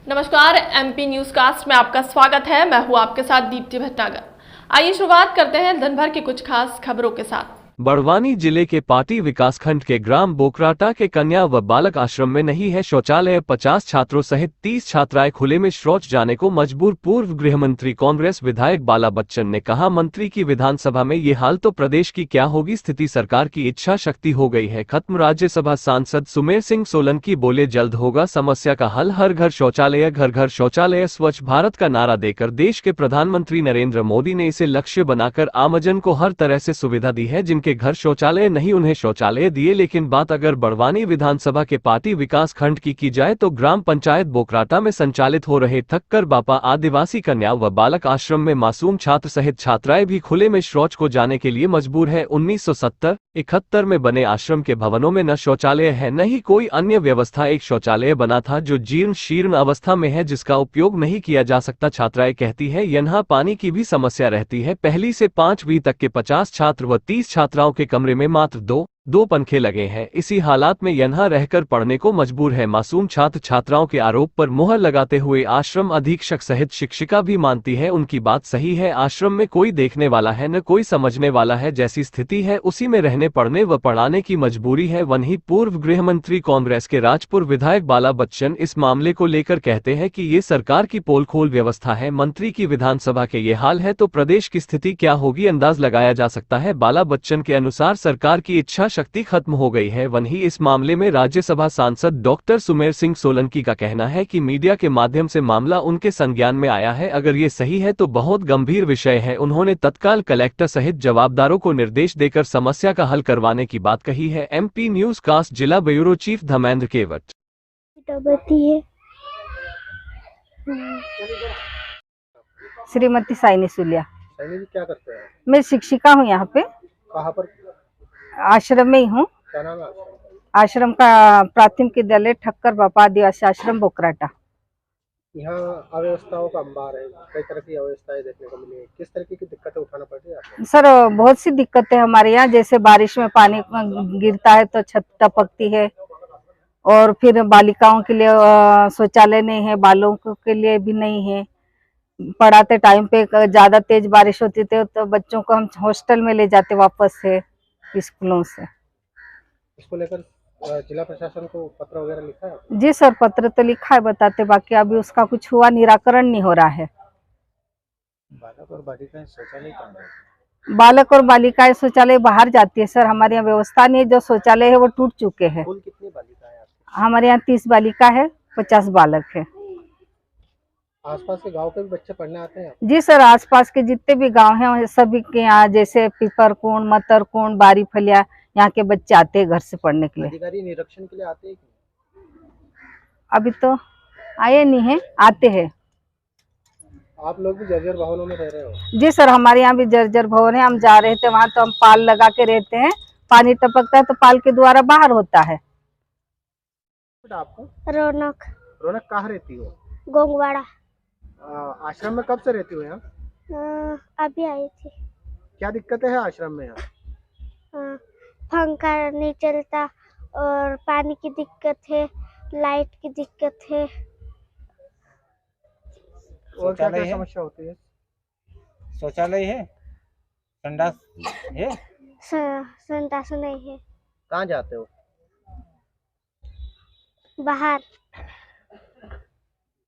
नमस्कार, MP news cast में आपका स्वागत है। मैं हूं आपके साथ दीप्ति भटनागर। आइए शुरुआत करते हैं दिन भर की कुछ खास खबरों के साथ। बड़वानी जिले के पाटी विकासखंड के ग्राम बोकराटा के कन्या व बालक आश्रम में नहीं है शौचालय। 50 छात्रों सहित 30 छात्राएं खुले में शौच जाने को मजबूर। पूर्व गृह मंत्री कांग्रेस विधायक बाला बच्चन ने कहा, मंत्री की विधानसभा में ये हाल तो प्रदेश की क्या होगी स्थिति, सरकार की इच्छा शक्ति हो गई है खत्म। राज्यसभा सांसद सुमेर सिंह सोलंकी बोले, जल्द होगा समस्या का हल। हर घर शौचालय, घर घर शौचालय। स्वच्छ भारत का नारा देकर देश के प्रधानमंत्री नरेंद्र मोदी ने इसे लक्ष्य बनाकर आमजन को हर तरह से सुविधा दी है। जिनके घर शौचालय नहीं उन्हें शौचालय दिए। लेकिन बात अगर बड़वानी विधानसभा के पाटी विकास खंड की जाए तो ग्राम पंचायत बोकराटा में संचालित हो रहे थक्कर बापा आदिवासी कन्या व बालक आश्रम में मासूम छात्र सहित छात्राएं भी खुले में शौच को जाने के लिए मजबूर है। 1970-71 में बने आश्रम के भवनों में न शौचालय है न ही कोई अन्य व्यवस्था। एक शौचालय बना था जो जीर्ण शीर्ण अवस्था में है, जिसका उपयोग नहीं किया जा सकता। छात्राएं कहती है यहाँ पानी की भी समस्या रहती है। पहली से 5वीं तक के 50 छात्र व 30 छात्राओं के कमरे में मात्र दो पंखे लगे हैं। इसी हालात में यहाँ रहकर पढ़ने को मजबूर है। मासूम छात्र छात्राओं के आरोप पर मुहर लगाते हुए आश्रम अधीक्षक सहित शिक्षिका भी मानती है उनकी बात सही है। आश्रम में कोई देखने वाला है न कोई समझने वाला है। जैसी स्थिति है उसी में रहने पढ़ने व पढ़ाने की मजबूरी है। वहीं पूर्व गृह मंत्री कांग्रेस के राजपुर विधायक बाला बच्चन इस मामले को लेकर कहते हैं कि ये सरकार की पोल खोल व्यवस्था है। मंत्री की विधानसभा के ये हाल है तो प्रदेश की स्थिति क्या होगी अंदाज लगाया जा सकता है। बाला बच्चन के अनुसार सरकार की इच्छा शक्ति खत्म हो गई है। वहीं इस मामले में राज्यसभा सांसद डॉक्टर सुमेर सिंह सोलंकी का कहना है कि मीडिया के माध्यम से मामला उनके संज्ञान में आया है। अगर ये सही है तो बहुत गंभीर विषय है। उन्होंने तत्काल कलेक्टर सहित जवाबदारों को निर्देश देकर समस्या का हल करवाने की बात कही है। एमपी न्यूज कास्ट जिला ब्यूरो चीफ धर्मेंद्र केवट। श्रीमती साइनी सुलिया। साइनी जी क्या करते हैं? मैं शिक्षिका हूँ यहाँ पे। कहाँ पर? आश्रम में ही हूँ। क्या नाम है आपका? आश्रम का प्राथमिक विद्यालय ठक्कर बापा आदिवासी आश्रम बोकराटा। यहाँ अव्यवस्थाओं का अंबार है, कई तरह की अव्यवस्थाएं देखने को मिली है। किस तरीके की दिक्कतें उठाना पड़ रही है आपको? सर बहुत सी दिक्कतें हमारे यहाँ, जैसे बारिश में पानी गिरता है तो छत टपकती है, और फिर बालिकाओं के लिए शौचालय नहीं है, बालों के लिए भी नहीं है। पढ़ाते टाइम पे ज्यादा तेज बारिश होती थी तो बच्चों को हम हॉस्टल में ले जाते वापस से स्कूलों से। इसको लेकर जिला प्रशासन को पत्र वगैरह लिखा है? जी सर, पत्र तो लिखा है, बताते, बाकी अभी उसका कुछ हुआ, निराकरण नहीं हो रहा है। बालक और बालिकाएं शौचालय कहाँ है? बालक और बालिकाएं शौचालय बाहर जाती है सर, हमारे यहाँ व्यवस्था नहीं है। जो शौचालय है वो टूट चुके हैं। कुल कितनी बालिकाएं आपके? हमारे यहाँ 30 बालिका है, 50 बालक है। आसपास के गांव के भी बच्चे पढ़ने आते हैं? जी सर, आसपास के जितने भी गांव हैं सभी के यहाँ, जैसे पीपरकुंड, मतरकुंड, बारी फलिया, यहाँ के बच्चे आते हैं घर से पढ़ने के लिए। अधिकारी निरीक्षण के लिए आते हैं? अभी तो आए नहीं है, आते हैं। आप लोग भी जर्जर भवनों में रह रहे हो? जी सर, हमारे यहाँ भी जर्जर भवन है। हम जा रहे थे वहाँ तो हम पाल लगा के रहते हैं, पानी टपकता है तो पाल के द्वारा बाहर होता है। आपको? रौनक। रौनक कहाँ रहती हो? गोंगवाड़ा। आश्रम में कब से रहती हो यहाँ? अभी आई थी। क्या दिक्कतें हैं आश्रम में यहाँ? पंखा नहीं चलता और पानी की दिक्कत है, लाइट की दिक्कत है। और क्या क्या समस्या होती है? शौचालय है, संडास है, संडास नहीं है। कहाँ जाते हो? बाहर।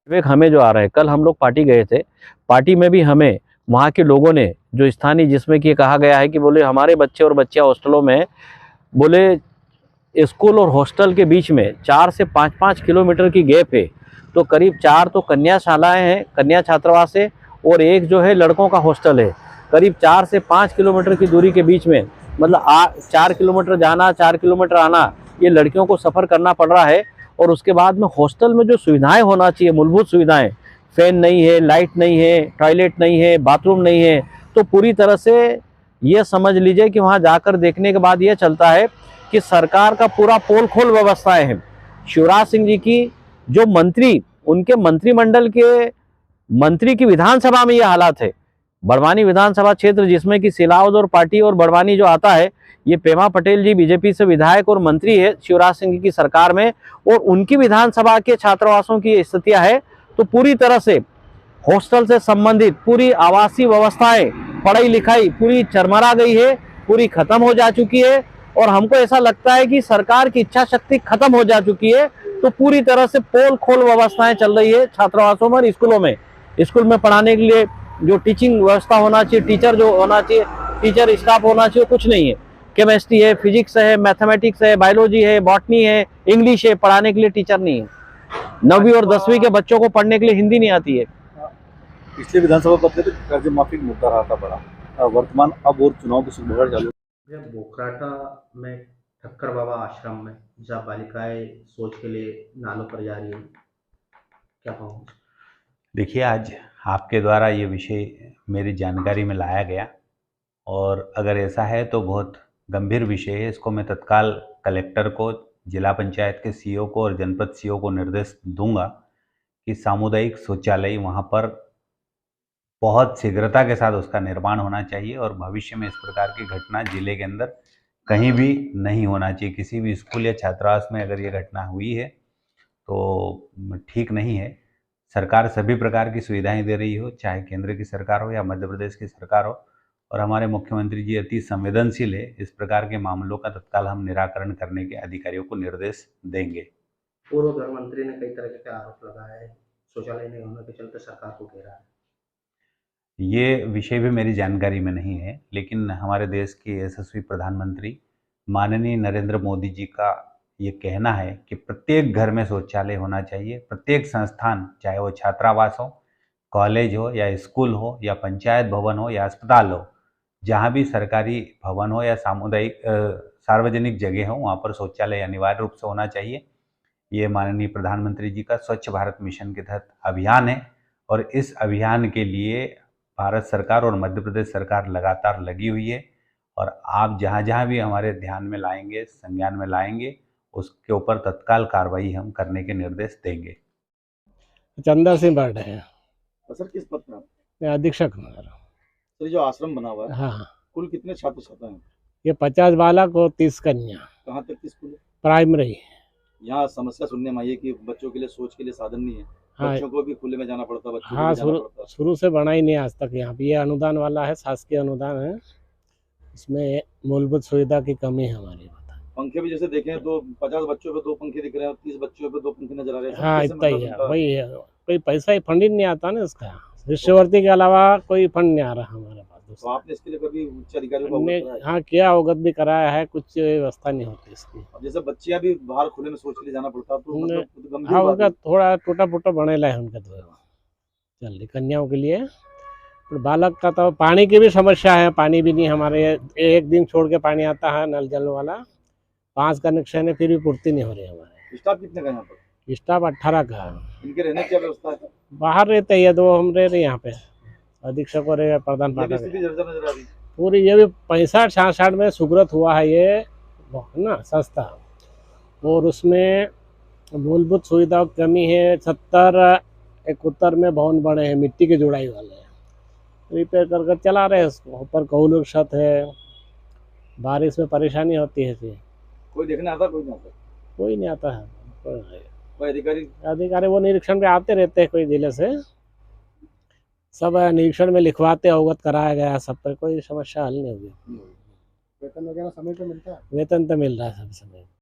विवेक हमें जो आ रहा है, कल हम लोग पार्टी गए थे, पार्टी में भी हमें वहाँ के लोगों ने जो स्थानीय, जिसमें कि कहा गया है कि बोले हमारे बच्चे और बच्चियाँ हॉस्टलों में, बोले स्कूल और हॉस्टल के बीच में 4 से 5 किलोमीटर की गैप है। तो करीब 4 तो कन्याशालाएं हैं, कन्या छात्रावास है, और एक जो है लड़कों का हॉस्टल है। करीब 4 से 5 किलोमीटर की दूरी के बीच में, मतलब 4 किलोमीटर जाना 4 किलोमीटर आना, ये लड़कियों को सफ़र करना पड़ रहा है। और उसके बाद में हॉस्टल में जो सुविधाएं होना चाहिए, मूलभूत सुविधाएं, फैन नहीं है, लाइट नहीं है, टॉयलेट नहीं है, बाथरूम नहीं है, तो पूरी तरह से ये समझ लीजिए कि वहाँ जाकर देखने के बाद ये चलता है कि सरकार का पूरा पोल खोल व्यवस्थाएं हैं। शिवराज सिंह जी की जो मंत्री, उनके मंत्रिमंडल के मंत्री की विधानसभा में ये हालात है। बड़वानी विधानसभा क्षेत्र जिसमें कि सिलावद और पार्टी और बड़वानी जो आता है, ये पेमा पटेल जी बीजेपी से विधायक और मंत्री है शिवराज सिंह की सरकार में, और उनकी विधानसभा के छात्रावासों की स्थितियां है। तो पूरी तरह से हॉस्टल से संबंधित पूरी आवासीय व्यवस्थाएं, पढ़ाई लिखाई पूरी चरमरा गई है, पूरी खत्म हो जा चुकी है। और हमको ऐसा लगता है कि सरकार की इच्छा शक्ति खत्म हो जा चुकी है। तो पूरी तरह से पोल खोल व्यवस्थाएं चल रही है छात्रावासों में, स्कूलों में। स्कूल में पढ़ाने के लिए जो टीचिंग व्यवस्था होना चाहिए, टीचर जो होना चाहिए, टीचर स्टाफ होना चाहिए, कुछ नहीं है। केमिस्ट्री है, फिजिक्स है, मैथमेटिक्स है, बायोलॉजी है, बॉटनी है, इंग्लिश है, पढ़ाने के लिए टीचर नहीं है। 9वीं और 10वीं के बच्चों को पढ़ने के लिए हिंदी नहीं आती है। पिछले विधानसभा पत्र तो कर्ज माफी का मुद्दा रहा था बड़ा, वर्तमान अब और चुनाव की सुगबुगाहट चालू। बोकराटा में ठक्कर बाबा आश्रम में जहाँ बालिकाएं शौच के लिए नालों पर जा रही है, क्या कहूँ? देखिए, आज आपके द्वारा ये विषय मेरी जानकारी में लाया गया और अगर ऐसा है तो बहुत गंभीर विषय है। इसको मैं तत्काल कलेक्टर को, जिला पंचायत के सीईओ को और जनपद सीईओ को निर्देश दूंगा कि सामुदायिक शौचालय वहाँ पर बहुत शीघ्रता के साथ उसका निर्माण होना चाहिए और भविष्य में इस प्रकार की घटना जिले के अंदर कहीं भी नहीं होना चाहिए। किसी भी स्कूल या छात्रावास में अगर ये घटना हुई है तो ठीक नहीं है। सरकार सभी प्रकार की सुविधाएं दे रही हो, चाहे केंद्र की सरकार हो या मध्य प्रदेश की सरकार हो, और हमारे मुख्यमंत्री जी अति संवेदनशील है। इस प्रकार के मामलों का तत्काल हम निराकरण करने के अधिकारियों को निर्देश देंगे। पूर्व गृह मंत्री ने कई तरह के आरोप लगाए हैं, शौचालय नहीं होने के चलते सरकार को घेरा है। ये विषय भी मेरी जानकारी में नहीं है, लेकिन हमारे देश के यशस्वी प्रधानमंत्री माननीय नरेंद्र मोदी जी का ये कहना है कि प्रत्येक घर में शौचालय होना चाहिए। प्रत्येक संस्थान, चाहे वो छात्रावास हो, कॉलेज हो या स्कूल हो या पंचायत भवन हो या अस्पताल हो, जहाँ भी सरकारी भवन हो या सामुदायिक सार्वजनिक जगह हो, वहाँ पर शौचालय अनिवार्य रूप से होना चाहिए। ये माननीय प्रधानमंत्री जी का स्वच्छ भारत मिशन के तहत अभियान है और इस अभियान के लिए भारत सरकार और मध्य प्रदेश सरकार लगातार लगी हुई है। और आप जहाँ जहाँ भी हमारे ध्यान में लाएंगे, संज्ञान में लाएंगे, उसके ऊपर तत्काल कार्रवाई हम करने के निर्देश देंगे। चंदा सिंह बर्ड है सर, किस पद पर? मैं अधीक्षक हूँ। सर, जो आश्रम बना हुआ है, हाँ, कुल कितने छात्र छात्रा हैं? ये 50 बालक और 30 कन्या। कहाँ तक की स्कूल है? प्राइमरी। यहाँ समस्या सुनने में आई है कि बच्चों के लिए शौच के लिए साधन नहीं है। हाँ, बच्चों को भी खुले में जाना पड़ता है, बच्चों को हाँ, भी जाना पड़ता है। शुरू से बना ही नहीं आज तक यहाँ पे। ये अनुदान वाला है, शासकीय अनुदान है, इसमें मूलभूत सुविधा की कमी है हमारी। पंखे भी जैसे देखें तो 50 बच्चों पे 2 पंखे दिख रहे हैं, 30 बच्चों पे 2 पंखे नजर आ रहे हैं। हाँ, इतना ही है, वही है। कोई पैसा ही फंड ही नहीं आता ना इसका, शिष्यवृत्ति के अलावा कोई फंड नहीं आ रहा हमारे पास। तो आपने इसके लिए कभी उच्च अधिकारियों को हमने अवगत कराया? हाँ किया, अवगत भी कराया है, कुछ व्यवस्था नहीं होती इसकी। अब जैसे बच्चियां भी बाहर खुले में शौच के लिए जाना पड़ता है तो मतलब गंभीर हाँ, बात उनका है। थोड़ा टूटा फूटा बनेला है उनका, तो चल रही कन्याओं के लिए। पर बालक का तो पानी की भी समस्या है, पानी भी नहीं हमारे, एक दिन छोड़ के पानी आता है नल जल वाला। 5 कनेक्शन है, फिर भी पूर्ति नहीं हो रही हमारे। स्टाफ कितने का यहाँ पर? स्टाफ 18 का है। इनके रहने की क्या व्यवस्था है? बाहर रहते हैं 2, हम रह रहे यहाँ पे, अधीक्षक और प्रधान ये भी पाठक स्थिति जर्जर नजर आ रही है। पूरी। ये भी 65-66 में स्वीकृत हुआ है ये ना संस्था, और उसमें मूलभूत सुविधाओं की कमी है। 70-71 में भवन बने हैं, मिट्टी की जुड़ाई वाले, रिपेयर कर कर चला रहे हैं उसको। ऊपर कौलुक छत है, बारिश में परेशानी होती है फिर। कोई देखने आता? कोई नहीं आता? कोई नहीं आता है। कोई अधिकारी वो निरीक्षण पे आते रहते हैं, कोई जिले से सब निरीक्षण में लिखवाते, अवगत कराया गया सब पर, कोई समस्या हल नहीं हुई। वेतन वगैरह समय पे मिलता है? वेतन तो मिल रहा है सब समय।